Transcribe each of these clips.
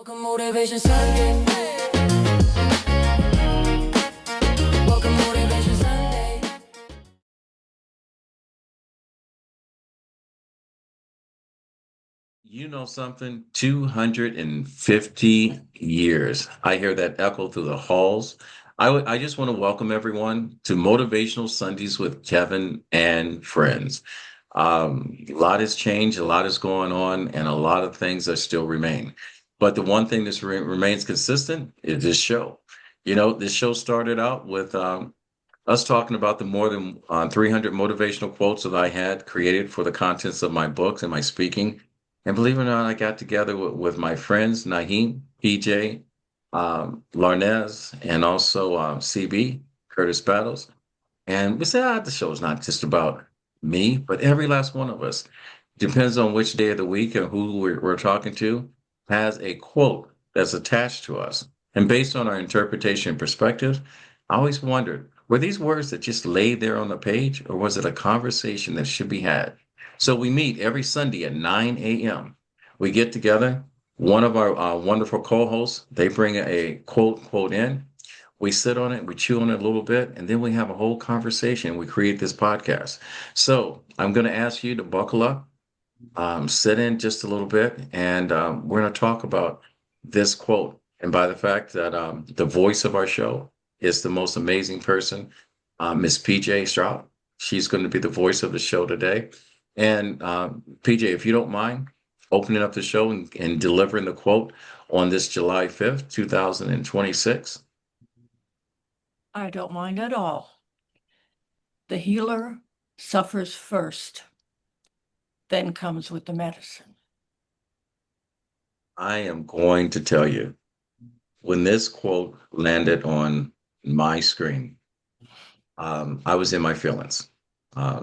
Welcome Motivation Sunday. Welcome Motivation Sunday. You know something? 250 years. I hear that echo through the halls. I just want to welcome everyone to Motivational Sundays with Kevin and friends. A lot has changed, a lot is going on, and a lot of things that still remain. But the one thing that remains consistent is this show. This show started out with us talking about the more than 300 motivational quotes that I had created for the contents of my books and my speaking. And believe it or not, I got together with my friends, Naheem, PJ, Larnez, and also CB, Curtis Battles. And we said, the show is not just about me, but every last one of us. Depends on which day of the week and who we're talking to, has a quote that's attached to us. And based on our interpretation and perspective, I always wondered, were these words that just laid there on the page, or was it a conversation that should be had? So we meet every Sunday at 9 a.m. We get together. One of our wonderful co-hosts, they bring a quote in. We sit on it, we chew on it a little bit, and then we have a whole conversation. We create this podcast. So I'm going to ask you to buckle up, sit in just a little bit, and we're going to talk about this quote. And by the fact that the voice of our show is the most amazing person, Miss PJ Stroud. She's going to be the voice of the show today. And PJ, if you don't mind opening up the show and delivering the quote on this July 5th, 2026. I don't mind at all. The healer suffers first, then comes with the medicine. I am going to tell you, when this quote landed on my screen, I was in my feelings. I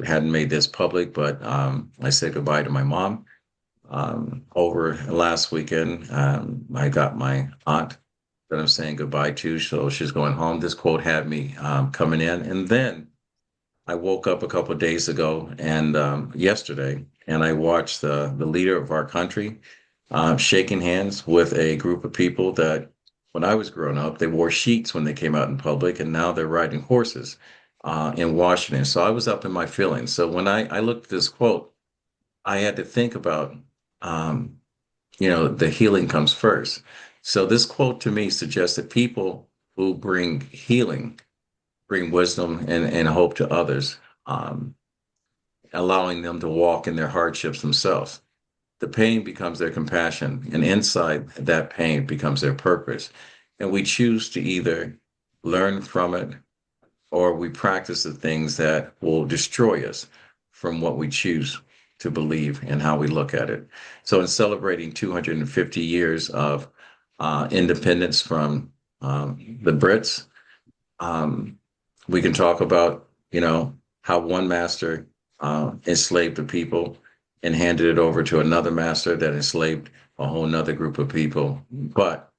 hadn't made this public, but I said goodbye to my mom over last weekend. I got my aunt that I'm saying goodbye to, so she's going home. This quote had me coming in, and then I woke up a couple of days ago and yesterday, and I watched the leader of our country shaking hands with a group of people that, when I was growing up, they wore sheets when they came out in public, and now they're riding horses in Washington. So I was up in my feelings. So when I looked at this quote, I had to think about, um, the healing comes first. So this quote to me suggests that people who bring healing bring wisdom and hope to others, allowing them to walk in their hardships themselves. The pain becomes their compassion, and inside that pain becomes their purpose. And we choose to either learn from it or we practice the things that will destroy us from what we choose to believe and how we look at it. So, in celebrating 250 years of independence from the Brits, um, we can talk about, how one master enslaved the people and handed it over to another master that enslaved a whole nother group of people. But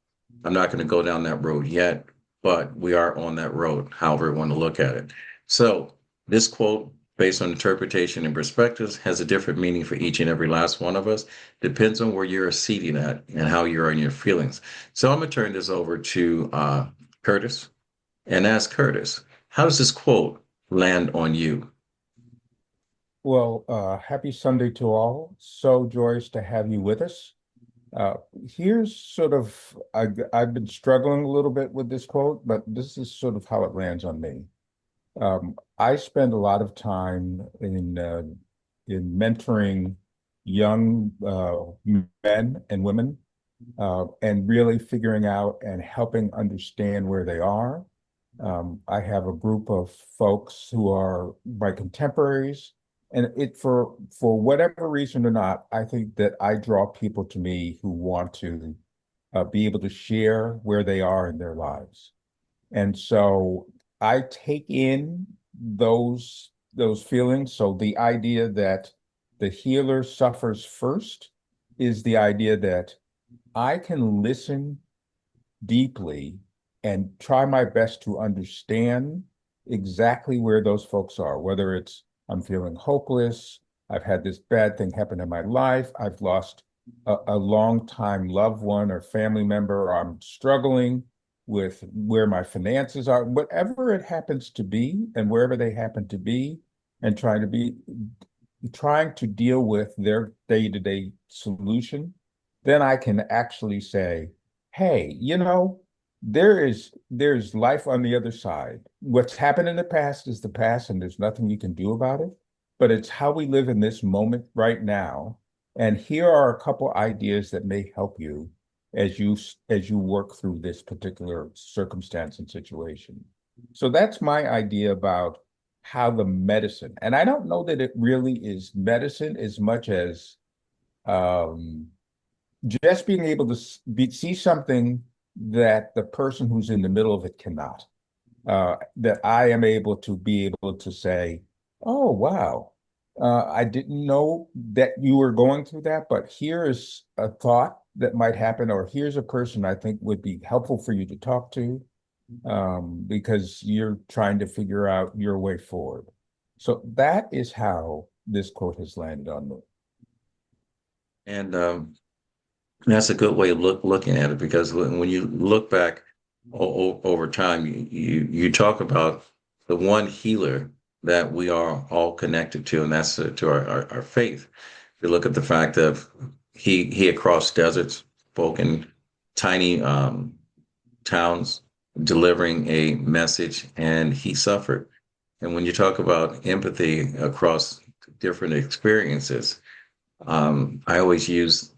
I'm not going to go down that road yet, but we are on that road, however we want to look at it. So this quote, based on interpretation and perspectives, has a different meaning for each and every last one of us. Depends on where you're seating at and how you're in your feelings. So I'm going to turn this over to Curtis and ask Curtis, how does this quote land on you? Well, happy Sunday to all. So joyous to have you with us. Here's sort of, I've been struggling a little bit with this quote, but this is sort of how it lands on me. I spend a lot of time in mentoring young men and women, and really figuring out and helping understand where they are. I have a group of folks who are my contemporaries, and for whatever reason or not, I think that I draw people to me who want to be able to share where they are in their lives. And so I take in those feelings. So the idea that the healer suffers first is the idea that I can listen deeply and try my best to understand exactly where those folks are, whether it's I'm feeling hopeless, I've had this bad thing happen in my life, I've lost a longtime loved one or family member, or I'm struggling with where my finances are, whatever it happens to be, and wherever they happen to be, and trying to deal with their day-to-day solution, then I can actually say, hey, there's life on the other side. What's happened in the past is the past, and there's nothing you can do about it. But it's how we live in this moment right now. And here are a couple ideas that may help you as you work through this particular circumstance and situation. So that's my idea about how the medicine, and I don't know that it really is medicine as much as um, just being able to see something that the person who's in the middle of it cannot. That I am able to be able to say, oh, wow, I didn't know that you were going through that, but here is a thought that might happen, or here's a person I think would be helpful for you to talk to, because you're trying to figure out your way forward. So that is how this quote has landed on me. And that's a good way of looking at it, because when you look back over time, you talk about the one healer that we are all connected to, and that's to our faith. You look at the fact of he across deserts, spoke in tiny towns, delivering a message, and he suffered. And when you talk about empathy across different experiences, I always use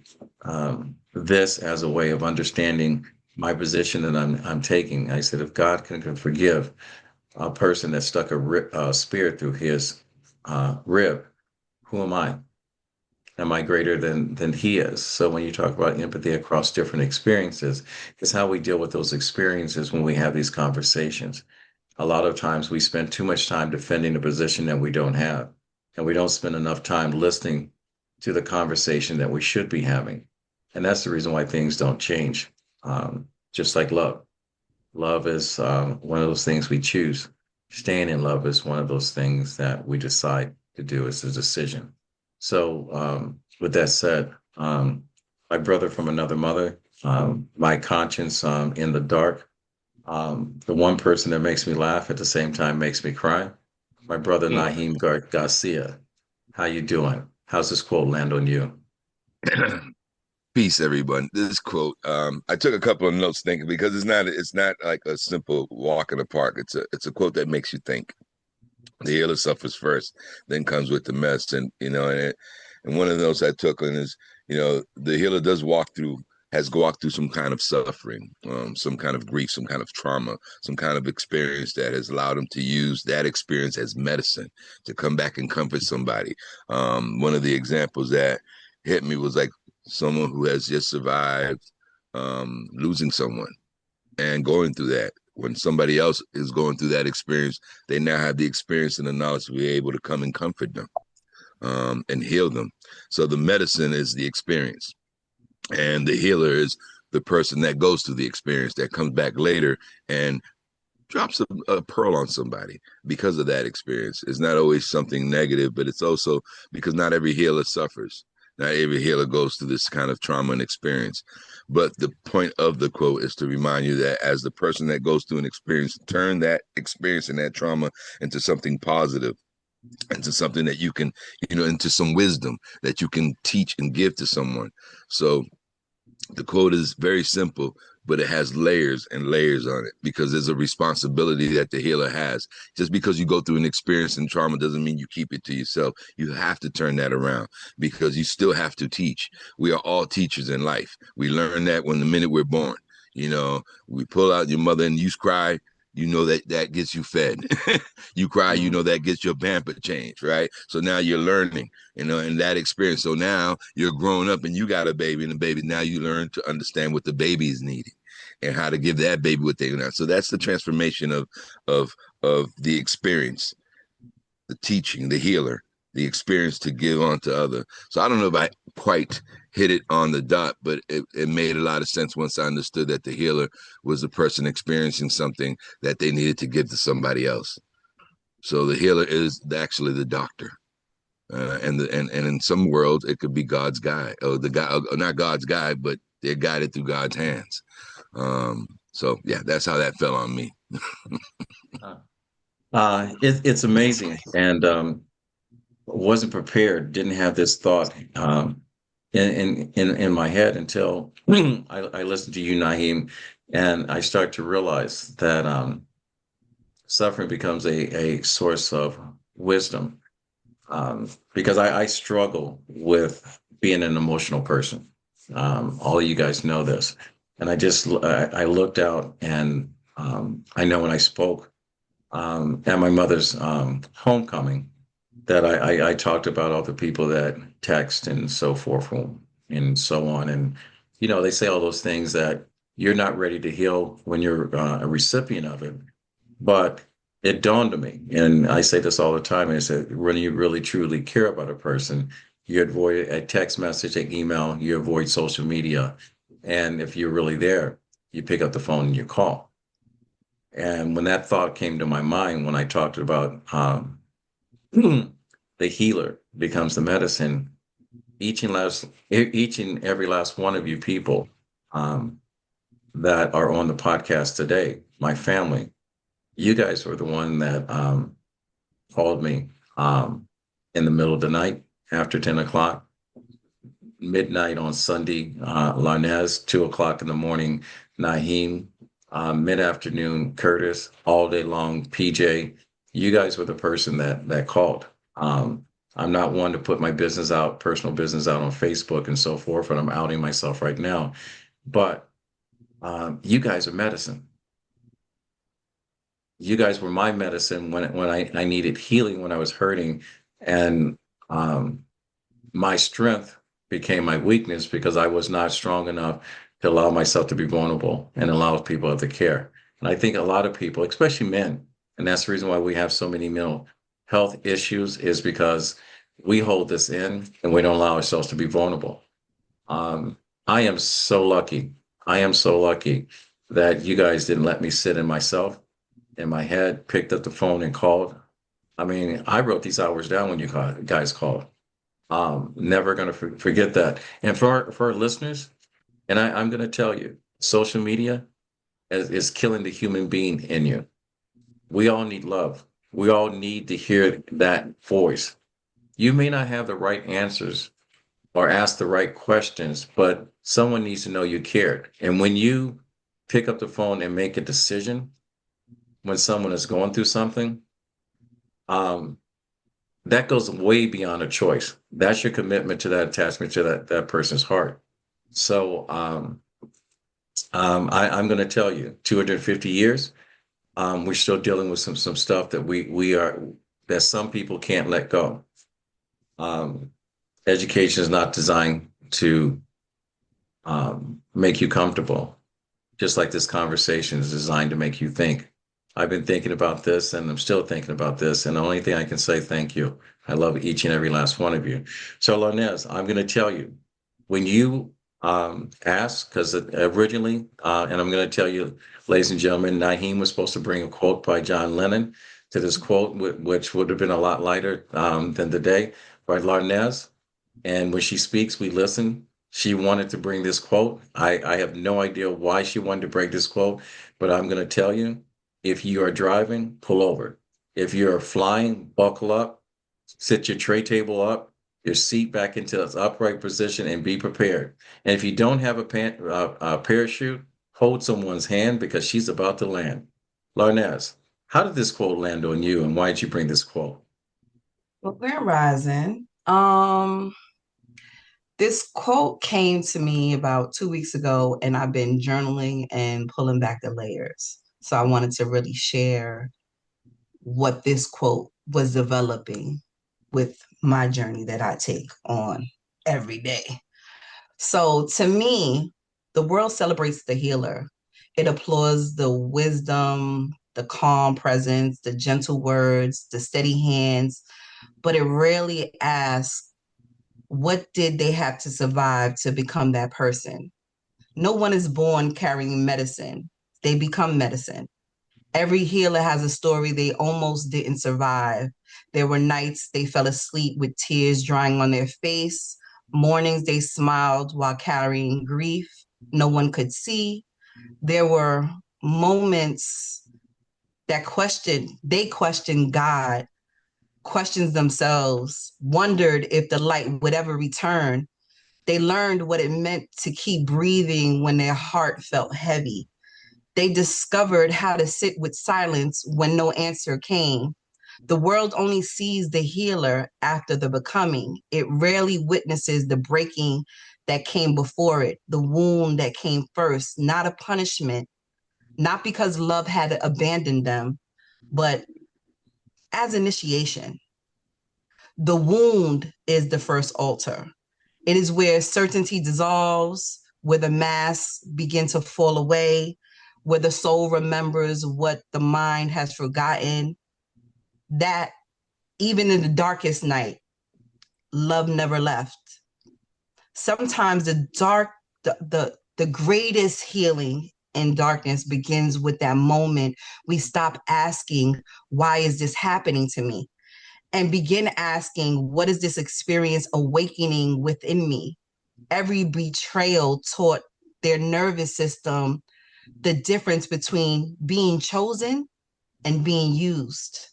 this as a way of understanding my position that I'm taking. I said, if God can forgive a person that stuck a spear through his rib, who am I? Am I greater than he is? So when you talk about empathy across different experiences, it's how we deal with those experiences when we have these conversations. A lot of times we spend too much time defending a position that we don't have, and we don't spend enough time listening to the conversation that we should be having. And that's the reason why things don't change. Just like love. Love is one of those things we choose. Staying in love is one of those things that we decide to do. It's a decision. So with that said, my brother from another mother, my conscience in the dark, the one person that makes me laugh at the same time makes me cry, my brother Naheem Garcia. How you doing? How's this quote land on you? Peace, everyone. This quote, I took a couple of notes thinking, because it's not like a simple walk in the park. It's a quote that makes you think. The healer suffers first, then comes with the mess. And and one of those I took on is, the healer has walked through some kind of suffering, some kind of grief, some kind of trauma, some kind of experience that has allowed him to use that experience as medicine to come back and comfort somebody. One of the examples that hit me was like someone who has just survived losing someone and going through that. When somebody else is going through that experience, they now have the experience and the knowledge to be able to come and comfort them and heal them. So the medicine is the experience, and the healer is the person that goes through the experience, that comes back later and drops a pearl on somebody because of that experience. It's not always something negative, but it's also because not every healer suffers. Not every healer goes through this kind of trauma and experience. But the point of the quote is to remind you that as the person that goes through an experience, turn that experience and that trauma into something positive, into something that you can, into some wisdom that you can teach and give to someone. So the quote is very simple, but it has layers and layers on it, because there's a responsibility that the healer has. Just because you go through an experience and trauma doesn't mean you keep it to yourself. You have to turn that around, because you still have to teach. We are all teachers in life. We learn that when the minute we're born. We pull out your mother and you cry, that gets you fed. You cry, that gets your pamper changed, right? So now you're learning, in that experience. So now you're growing up and you got a baby, and the baby, now you learn to understand what the baby is needing and how to give that baby what they need. So that's the transformation of the experience, the teaching, the healer, the experience to give on to other. So I don't know if I quite hit it on the dot, but it made a lot of sense once I understood that the healer was the person experiencing something that they needed to give to somebody else. So the healer is actually the doctor. And in some worlds it could be God's guy, or the guy, or not God's guy, but they're guided through God's hands. So yeah, that's how that fell on me. It's amazing, and wasn't prepared. Didn't have this thought in my head until I listened to you, Naheem, and I start to realize that suffering becomes a source of wisdom. Because I struggle with being an emotional person. All of you guys know this, and I looked out, and I know when I spoke at my mother's homecoming that I talked about all the people that text and so forth and so on, and they say all those things that you're not ready to heal when you're a recipient of it, but it dawned on me, and I say this all the time, is that when you really truly care about a person, you avoid a text message, an email, you avoid social media. And if you're really there, you pick up the phone and you call. And when that thought came to my mind, when I talked about the healer becomes the medicine, each and every last one of you people that are on the podcast today, my family, you guys were the one that called me in the middle of the night after 10 o'clock, midnight on Sunday, Larnez, 2 o'clock in the morning, Naheem, mid-afternoon, Curtis, all day long, PJ. You guys were the person that called. I'm not one to put my business out, personal business out on Facebook and so forth, and I'm outing myself right now. But you guys are medicine. You guys were my medicine when I needed healing, when I was hurting, and my strength became my weakness because I was not strong enough to allow myself to be vulnerable and allow people to care. And I think a lot of people, especially men, and that's the reason why we have so many mental health issues, is because we hold this in and we don't allow ourselves to be vulnerable. I am so lucky. I am so lucky that you guys didn't let me sit in myself, in my head, picked up the phone and called. I mean, I wrote these hours down when you guys called. Never going to forget that. And for our listeners, and I'm going to tell you, social media is killing the human being in you. We all need love. We all need to hear that voice. You may not have the right answers or ask the right questions, but someone needs to know you cared. And when you pick up the phone and make a decision, when someone is going through something, that goes way beyond a choice. That's your commitment to that attachment to that person's heart. So I'm going to tell you, 250 years, we're still dealing with some stuff that that some people can't let go. Education is not designed to make you comfortable, just like this conversation is designed to make you think. I've been thinking about this and I'm still thinking about this. And the only thing I can say, thank you. I love each and every last one of you. So Larnez, I'm going to tell you, when you asked, because originally, and I'm going to tell you, ladies and gentlemen, Naheem was supposed to bring a quote by John Lennon to this quote, which would have been a lot lighter than today, by Larnez. And when she speaks, we listen. She wanted to bring this quote. I have no idea why she wanted to bring this quote, but I'm going to tell you, if you are driving, pull over. If you're flying, buckle up, sit your tray table up, your seat back into its upright position, and be prepared. And if you don't have a parachute, hold someone's hand because she's about to land. Larnez, how did this quote land on you, and why did you bring this quote? Well, Grand Rising. This quote came to me about 2 weeks ago, and I've been journaling and pulling back the layers. So I wanted to really share what this quote was developing with my journey that I take on every day. So to me, the world celebrates the healer. It applauds the wisdom, the calm presence, the gentle words, the steady hands, but it rarely asks, what did they have to survive to become that person? No one is born carrying medicine. They become medicine. Every healer has a story they almost didn't survive. There were nights they fell asleep with tears drying on their face. Mornings they smiled while carrying grief no one could see. There were moments that they questioned God, questioned themselves, wondered if the light would ever return. They learned what it meant to keep breathing when their heart felt heavy. They discovered how to sit with silence when no answer came. The world only sees the healer after the becoming. It rarely witnesses the breaking that came before it, the wound that came first, not a punishment, not because love had abandoned them, but as initiation. The wound is the first altar. It is where certainty dissolves, where the masks begin to fall away, where the soul remembers what the mind has forgotten. That even in the darkest night, love never left. Sometimes the greatest healing in darkness begins with that moment we stop asking, why is this happening to me? And begin asking, what is this experience awakening within me? Every betrayal taught their nervous system the difference between being chosen and being used.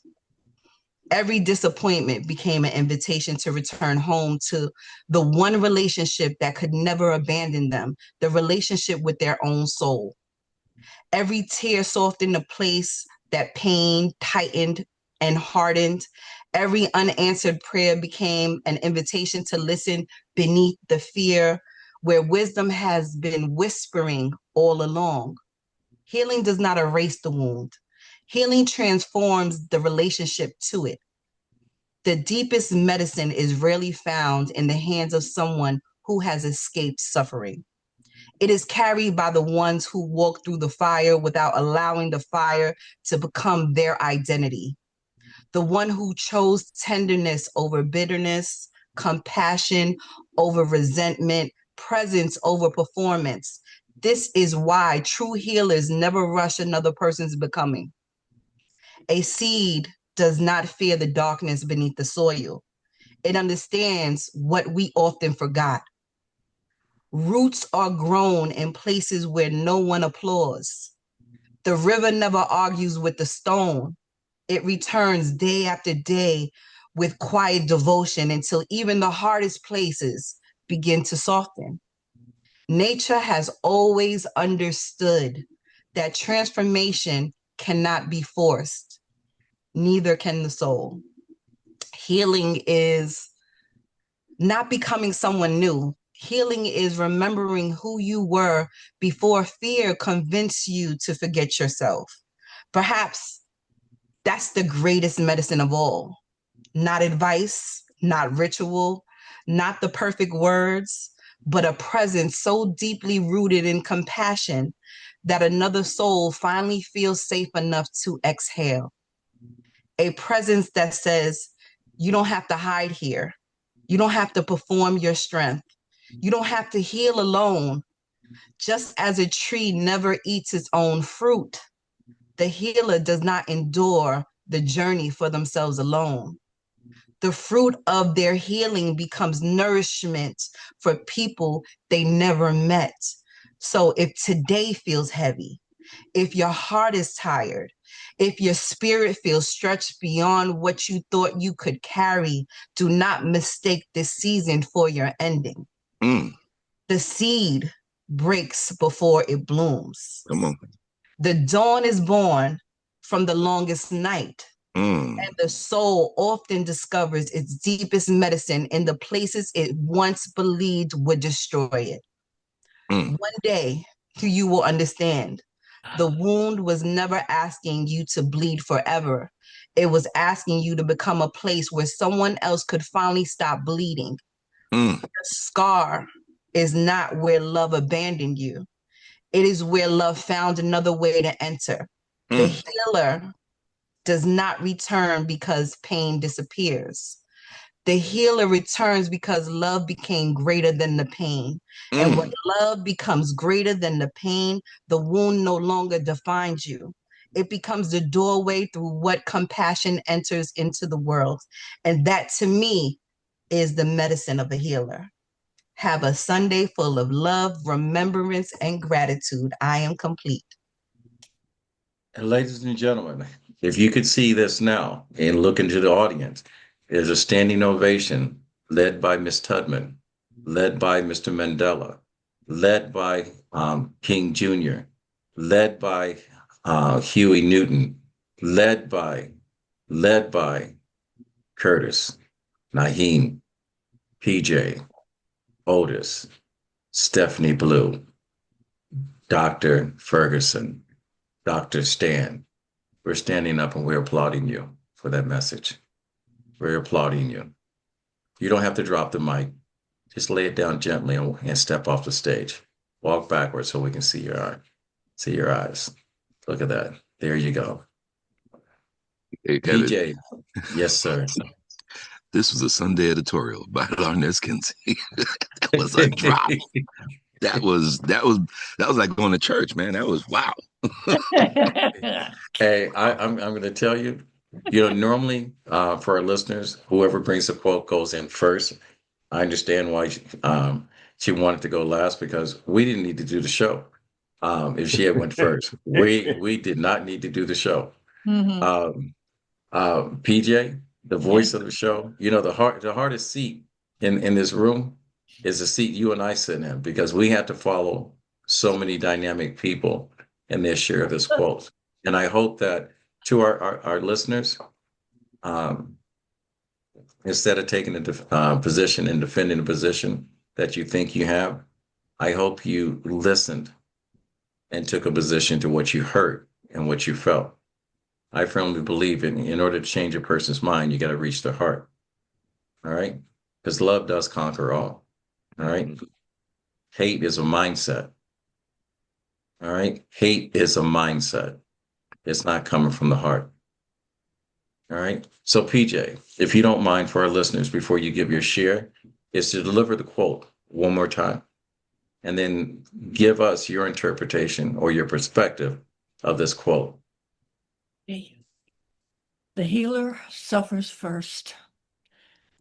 Every disappointment became an invitation to return home to the one relationship that could never abandon them, the relationship with their own soul. Every tear softened a place that pain tightened and hardened. Every unanswered prayer became an invitation to listen beneath the fear, where wisdom has been whispering all along. Healing does not erase the wound. Healing transforms the relationship to it. The deepest medicine is rarely found in the hands of someone who has escaped suffering. It is carried by the ones who walk through the fire without allowing the fire to become their identity. The one who chose tenderness over bitterness, compassion over resentment, presence over performance. This is why true healers never rush another person's becoming. A seed does not fear the darkness beneath the soil. It understands what we often forgot. Roots are grown in places where no one applauds. The river never argues with the stone. It returns day after day with quiet devotion until even the hardest places begin to soften. Nature has always understood that transformation cannot be forced, neither can the soul. Healing is not becoming someone new. Healing is remembering who you were before fear convinced you to forget yourself. Perhaps that's the greatest medicine of all. Not advice, not ritual, not the perfect words, but a presence so deeply rooted in compassion that another soul finally feels safe enough to exhale. A presence that says, you don't have to hide here. You don't have to perform your strength. You don't have to heal alone. Just as a tree never eats its own fruit, the healer does not endure the journey for themselves alone. The fruit of their healing becomes nourishment for people they never met. So if today feels heavy, if your heart is tired, if your spirit feels stretched beyond what you thought you could carry, do not mistake this season for your ending. The seed breaks before it blooms. Come on. The dawn is born from the longest night. And the soul often discovers its deepest medicine in the places it once believed would destroy it. One day, you will understand. The wound was never asking you to bleed forever. It was asking you to become a place where someone else could finally stop bleeding. The scar is not where love abandoned you. It is where love found another way to enter. The healer does not return because pain disappears. The healer returns because love became greater than the pain. And when love becomes greater than the pain, the wound no longer defines you. it becomes the doorway through what compassion enters into the world. And that to me is the medicine of a healer. Have a Sunday full of love, remembrance, and gratitude. I am complete. And ladies and gentlemen, if you could see this now and look into the audience, there's a standing ovation led by Miss Tudman, led by Mr. Mandela, led by King Jr., led by Huey Newton, led by Curtis, Naheem, PJ, Otis, Stephanie Blue, Dr. Ferguson, Dr. Stan. We're standing up and we're applauding you for that message. We're applauding you. You don't have to drop the mic. Just lay it down gently and step off the stage. Walk backwards so we can see your eyes. Look at that. There you go. Hey, Kevin, PJ, yes, sir. this was a Sunday editorial by Larnez Kinsey. That was a drop. That was like going to church, man. That was wow. Hey, I'm going to tell you, normally for our listeners, whoever brings the quote goes in first. I understand why she wanted to go last because we didn't need to do the show if she had went first. We did not need to do the show. Mhm. PJ, the voice of the show, the hardest seat in this room is the seat you and I sit in because we had to follow so many dynamic people in their share of this quote. And I hope that to our listeners, instead of taking a position and defending a position that you think you have, I hope you listened and took a position to what you heard and what you felt. I firmly believe in order to change a person's mind, you got to reach their heart. All right. Because love does conquer all. All right. Hate is a mindset. All right. Hate is a mindset. It's not coming from the heart. All right. So, PJ, if you don't mind for our listeners, before you give your share, is to deliver the quote one more time and then give us your interpretation or your perspective of this quote. The healer suffers first,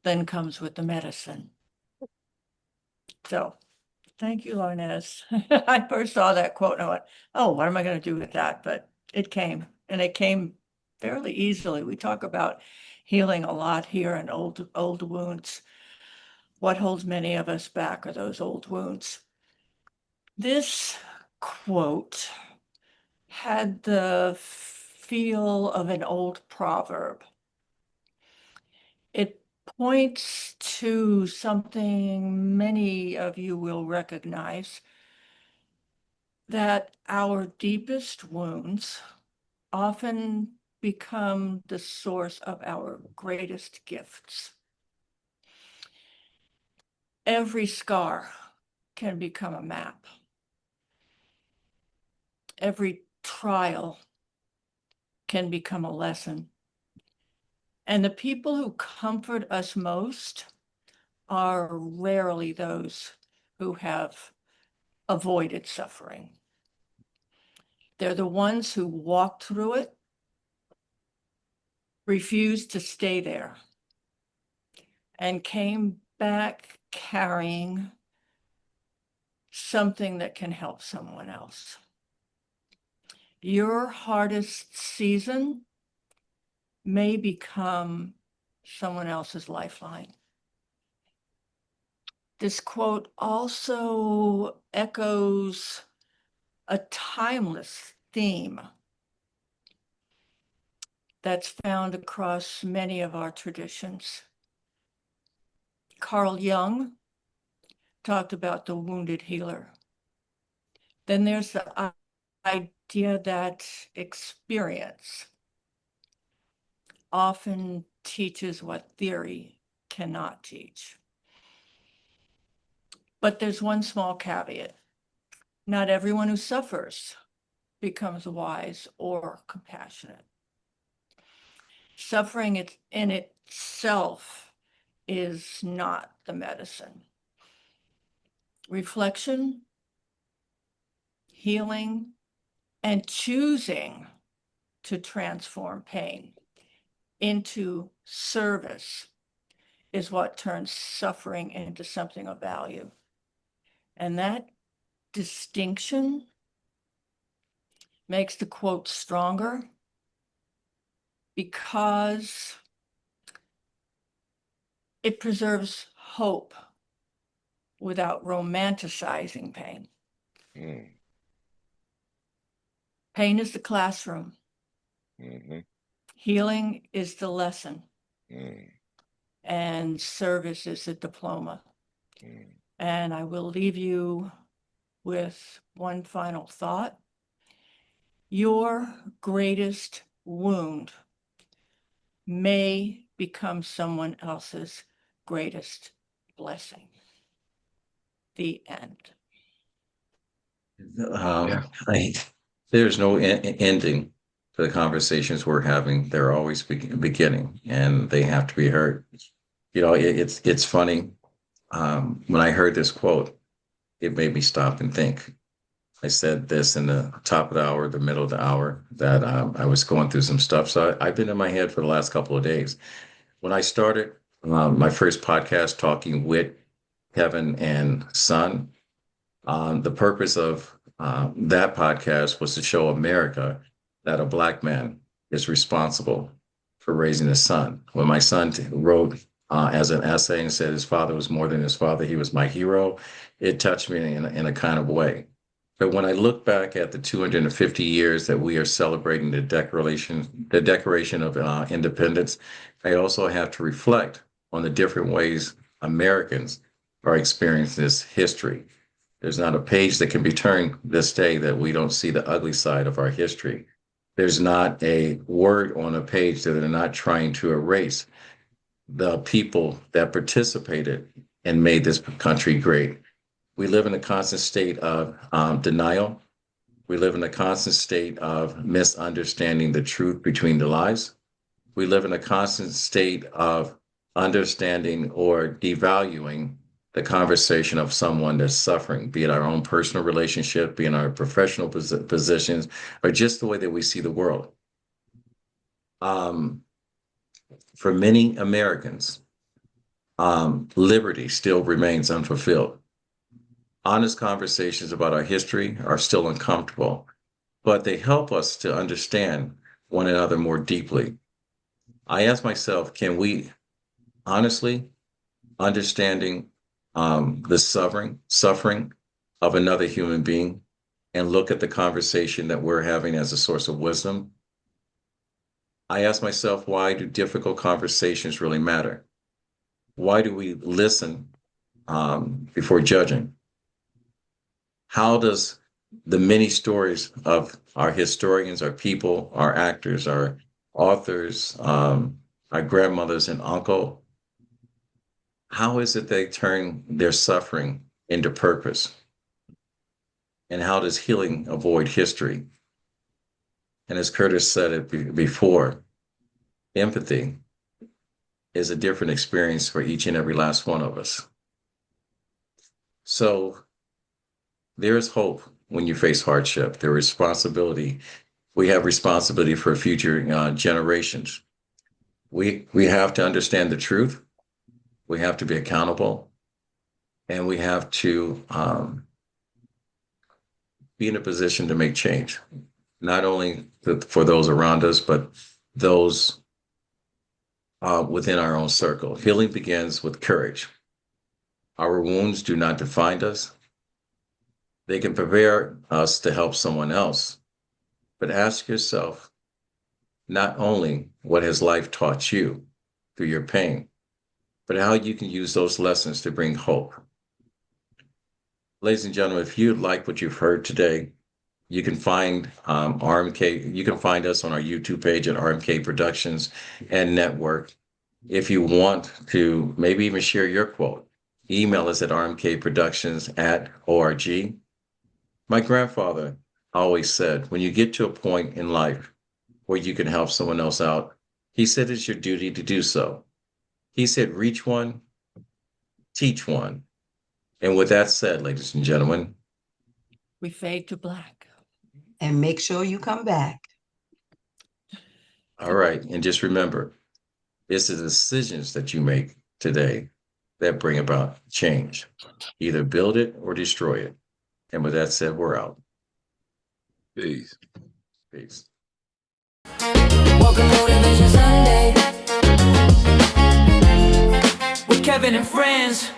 then comes with the medicine. So, thank you, Larnez. I first saw that quote and I went, oh, what am I going to do with that? But it came, and it came fairly easily. We talk about healing a lot here in old wounds. What holds many of us back are those old wounds. This quote had the feel of an old proverb. It points to something many of you will recognize, that our deepest wounds often become the source of our greatest gifts. Every scar can become a map. Every trial can become a lesson. And the people who comfort us most are rarely those who have avoided suffering. They're the ones who walked through it, refused to stay there, and came back carrying something that can help someone else. Your hardest season may become someone else's lifeline. This quote also echoes a timeless theme that's found across many of our traditions. Carl Jung talked about the wounded healer. Then there's the idea that experience often teaches what theory cannot teach. But there's one small caveat. Not everyone who suffers becomes wise or compassionate. Suffering in itself is not the medicine. Reflection, healing, and choosing to transform pain into service is what turns suffering into something of value. And that distinction makes the quote stronger because it preserves hope without romanticizing pain. Mm, Pain is the classroom. hmm Healing is the lesson. mm, And service is the diploma. mm. And I will leave you with one final thought. Your greatest wound may become someone else's greatest blessing. The end. Yeah. There's no ending to the conversations we're having. They're always beginning, and they have to be heard. You know, it's funny. When I heard this quote, it made me stop and think. I said this in the top of the hour, the middle of the hour, that I was going through some stuff. So I've been in my head for the last couple of days. When I started my first podcast, Talking with Kevin and Son, the purpose of that podcast was to show America that a Black man is responsible for raising his son. When my son wrote as an essay and said his father was more than his father, he was my hero, it touched me in a kind of way. But when I look back at the 250 years that we are celebrating the Declaration of Independence, I also have to reflect on the different ways Americans are experiencing this history. There's not a page that can be turned this day that we don't see the ugly side of our history. There's not a word on a page that they're not trying to erase the people that participated and made this country great. We live in a constant state of denial. We live in a constant state of misunderstanding the truth between the lies. We live in a constant state of understanding or devaluing the conversation of someone that's suffering, be it our own personal relationship, be it our professional positions, or just the way that we see the world. For many Americans, liberty still remains unfulfilled. Honest conversations about our history are still uncomfortable, but they help us to understand one another more deeply. I ask myself, can we honestly understanding the suffering of another human being and look at the conversation that we're having as a source of wisdom? I ask myself, why do difficult conversations really matter? Why do we listen before judging? How does the many stories of our historians, our people, our actors, our authors, our grandmothers and uncle, how is it they turn their suffering into purpose? And how does healing avoid history? And as Curtis said it before, empathy is a different experience for each and every last one of us. So there is hope when you face hardship. There is responsibility. We have responsibility for future generations. We have to understand the truth. We have to be accountable. And we have to be in a position to make change, not only for those around us, but those within our own circle. Healing begins with courage. Our wounds do not define us. They can prepare us to help someone else. But ask yourself, not only what has life taught you through your pain, but how you can use those lessons to bring hope. Ladies and gentlemen, if you like what you've heard today, you can find RMK. You can find us on our YouTube page at RMK Productions and Network. If you want to maybe even share your quote, email us at rmkproductions@org. My grandfather always said, when you get to a point in life where you can help someone else out, he said it's your duty to do so. He said, reach one, teach one. And with that said, ladies and gentlemen, We fade to black. And make sure you come back. All right. And just remember, it's the decisions that you make today that bring about change. Either build it or destroy it. And with that said, we're out. Peace. Peace. Welcome Motivation Sunday with Kevin and friends.